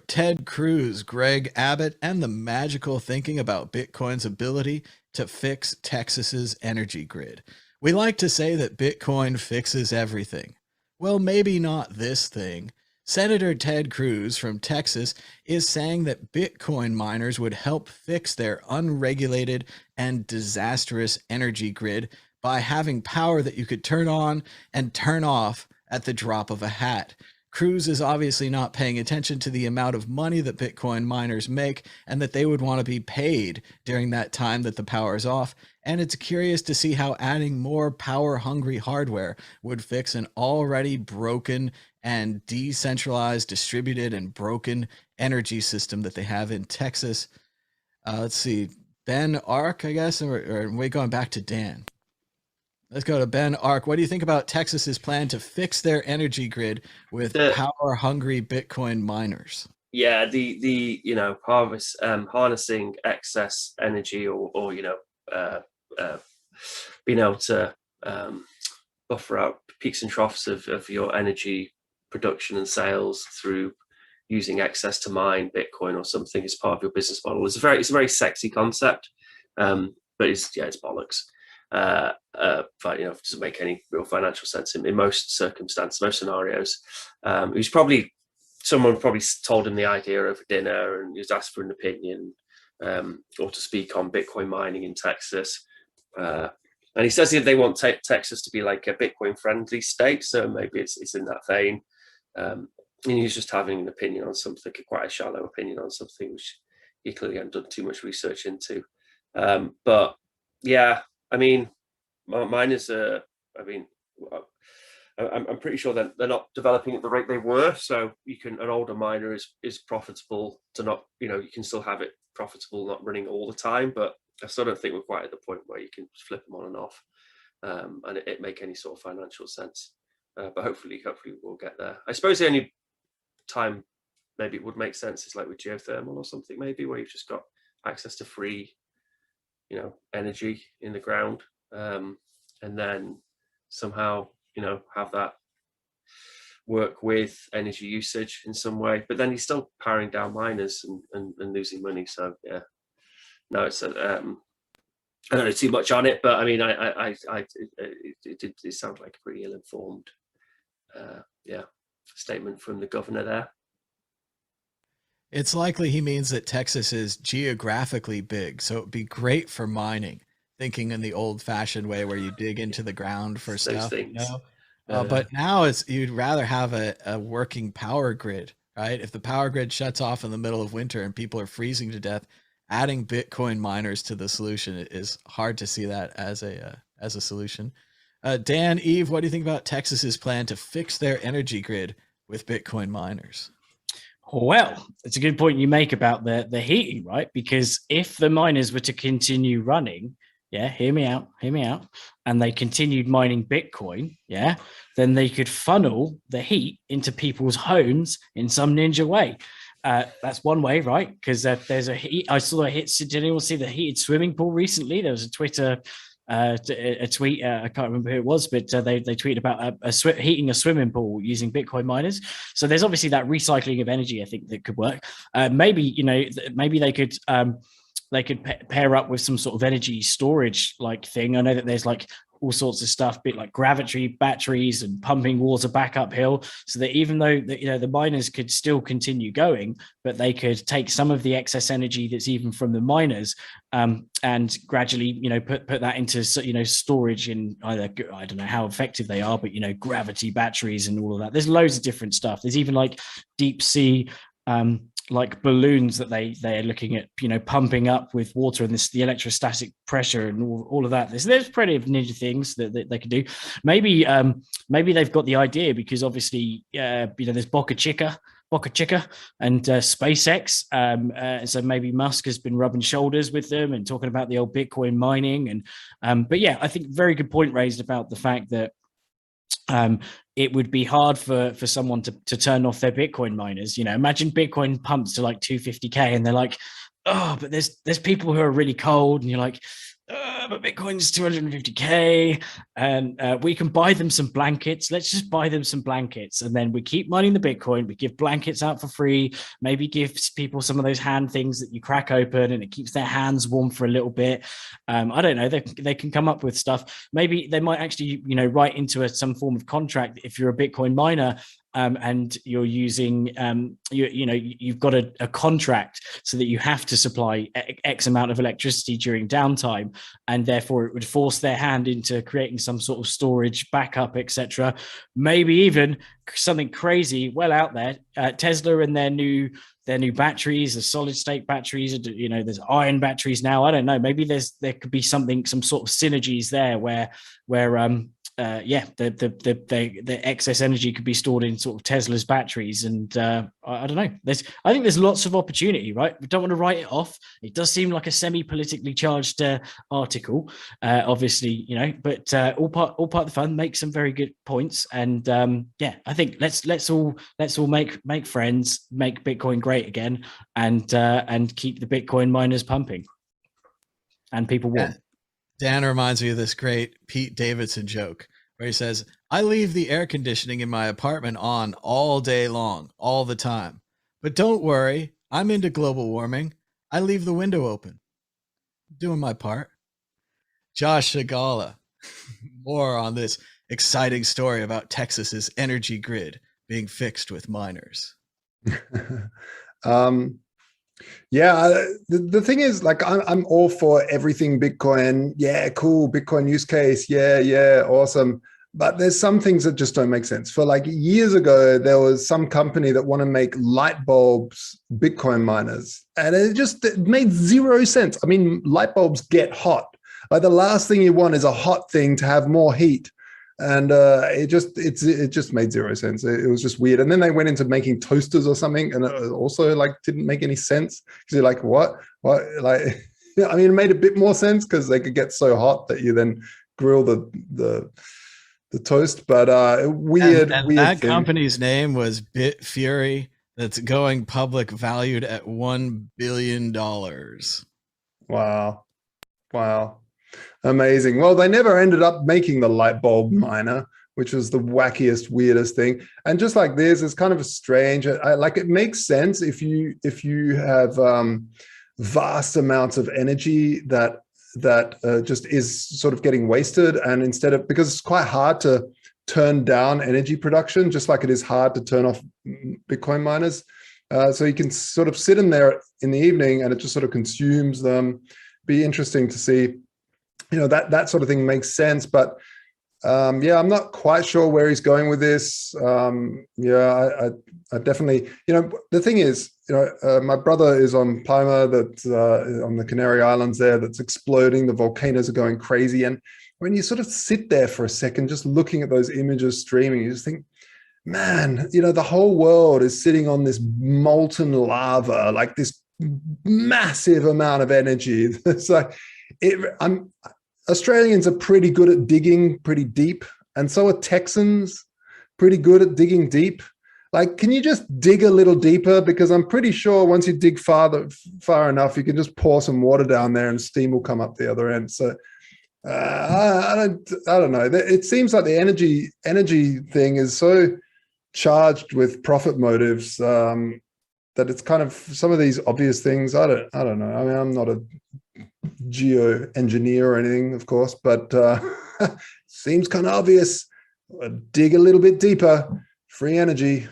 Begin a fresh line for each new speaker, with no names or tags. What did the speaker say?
Ted Cruz, Greg Abbott, and the magical thinking about Bitcoin's ability to fix Texas's energy grid. We like to say that Bitcoin fixes everything. Well, maybe not this thing. Senator Ted Cruz from Texas is saying that Bitcoin miners would help fix their unregulated and disastrous energy grid by having power that you could turn on and turn off at the drop of a hat. Cruz is obviously not paying attention to the amount of money that Bitcoin miners make and that they would want to be paid during that time that the power is off. And it's curious to see how adding more power hungry hardware would fix an already broken and decentralized, distributed, and broken energy system that they have in Texas. Let's see, Ben Ark, I guess, or we're going back to Dan. Let's go to Ben Ark. What do you think about Texas's plan to fix their energy grid with power-hungry Bitcoin miners?
Yeah, the harnessing excess energy or being able to buffer out peaks and troughs of your energy production and sales through using excess to mine Bitcoin or something as part of your business model. It's a very sexy concept, but it's bollocks. But it doesn't make any real financial sense in most circumstances, most scenarios. Someone probably told him the idea over dinner and he was asked for an opinion or to speak on Bitcoin mining in Texas. And he says that they want Texas to be like a Bitcoin friendly state, so maybe it's in that vein. And he's just having an opinion on something, quite a shallow opinion on something which he clearly hadn't done too much research into. But yeah, I mean, miners are, I'm pretty sure that they're not developing at the rate they were. So an older miner is profitable to not, you can still have it profitable, not running all the time. But I still don't think we're quite at the point where you can flip them on and off and it make any sort of financial sense. But hopefully we'll get there. I suppose the only time maybe it would make sense is like with geothermal or something, maybe where you've just got access to free energy in the ground, and then somehow have that work with energy usage in some way, but then he's still powering down miners and losing money. So yeah, no, it's I don't know too much on it, but I mean, it sounds like a pretty ill-informed statement from the governor there.
It's likely he means that Texas is geographically big, so it'd be great for mining, thinking in the old-fashioned way where you dig into the ground for stuff, but now you'd rather have a working power grid, right? If the power grid shuts off in the middle of winter and people are freezing to death, adding Bitcoin miners to the solution is hard to see that as a solution. Dan, Eve, what do you think about Texas's plan to fix their energy grid with Bitcoin miners?
Well, it's a good point you make about the heating, right? Because if the miners were to continue running, hear me out, and they continued mining Bitcoin, then they could funnel the heat into people's homes in some ninja way. That's one way, right? Because there's a heat. I saw a hit. Did anyone see the heated swimming pool recently? There was a Twitter a tweet. I can't remember who it was, but they tweeted about heating a swimming pool using Bitcoin miners. So there's obviously that recycling of energy, I think, that could work. Maybe they could pair up with some sort of energy storage like thing. I know that there's like all sorts of stuff, bit like gravity batteries and pumping water back uphill, so that even though the miners could still continue going, but they could take some of the excess energy that's even from the miners and gradually put that into storage in either, I don't know how effective they are, but gravity batteries and all of that. There's loads of different stuff. There's even like deep sea like balloons that they're looking at, pumping up with water and the electrostatic pressure and all of that. There's plenty of ninja things that they could do. Maybe they've got the idea because obviously, there's Boca Chica and SpaceX. So maybe Musk has been rubbing shoulders with them and talking about the old Bitcoin mining. But yeah, I think very good point raised about the fact that it would be hard for someone to turn off their Bitcoin miners. Imagine Bitcoin pumps to like 250K and they're like, oh, but there's people who are really cold, and you're like, but Bitcoin's 250K, and we can buy them some blankets. Let's just buy them some blankets, and then we keep mining the Bitcoin. We give blankets out for free. Maybe give people some of those hand things that you crack open, and it keeps their hands warm for a little bit. I don't know. They can come up with stuff. Maybe they might actually, write into some form of contract if you're a Bitcoin miner. And you're using, you've got a contract so that you have to supply X amount of electricity during downtime, and therefore it would force their hand into creating some sort of storage backup, etc. Maybe even something crazy well out there. Tesla and their new batteries, the solid state batteries, there's iron batteries now. I don't know. Maybe there could be some sort of synergies there where the excess energy could be stored in sort of Tesla's batteries, and I don't know. I think there's lots of opportunity, right? We don't want to write it off. It does seem like a semi-politically charged article, obviously, but all part of the fun. Make some very good points, and I think let's all make friends, make Bitcoin great again, and keep the Bitcoin miners pumping and people warm.
Dan reminds me of this great Pete Davidson joke where he says, I leave the air conditioning in my apartment on all day long, all the time. But don't worry, I'm into global warming. I leave the window open. Doing my part. Josh Shigala, more on this exciting story about Texas's energy grid being fixed with miners.
The thing is, like, I'm all for everything Bitcoin. Yeah, cool. Bitcoin use case. Yeah, awesome. But there's some things that just don't make sense. For like years ago, there was some company that want to make light bulbs Bitcoin miners, and it made zero sense. I mean, light bulbs get hot. Like, the last thing you want is a hot thing to have more heat. And it just made zero sense. It was just weird. And then they went into making toasters or something, and it also like didn't make any sense, because you're like, what? Like, I mean, it made a bit more sense because they could get so hot that you then grill the toast. But weird.
That
thing.
Company's name was Bitfury. That's going public, valued at $1 billion.
Wow. Amazing. Well, they never ended up making the light bulb miner, which was the wackiest, weirdest thing. And just like this, it's kind of strange. Like, it makes sense if you have vast amounts of energy that just is sort of getting wasted, and because it's quite hard to turn down energy production, just like it is hard to turn off Bitcoin miners. So you can sort of sit in there in the evening, and it just sort of consumes them. Be interesting to see. That sort of thing makes sense, but I'm not quite sure where he's going with this. I definitely, the thing is, my brother is on Palma, that's on the Canary Islands there, that's exploding. The volcanoes are going crazy. And when you sort of sit there for a second, just looking at those images streaming, you just think, man, the whole world is sitting on this molten lava, like this massive amount of energy. It's like, Australians are pretty good at digging pretty deep, and so are Texans pretty good at digging deep. Like, can you just dig a little deeper? Because I'm pretty sure once you dig far enough, you can just pour some water down there and steam will come up the other end. So I don't know. It seems like the energy thing is so charged with profit motives that it's kind of some of these obvious things. I don't know. I mean, I'm not a geoengineer or anything, of course, but seems kind of obvious. Dig a little bit deeper. Free energy.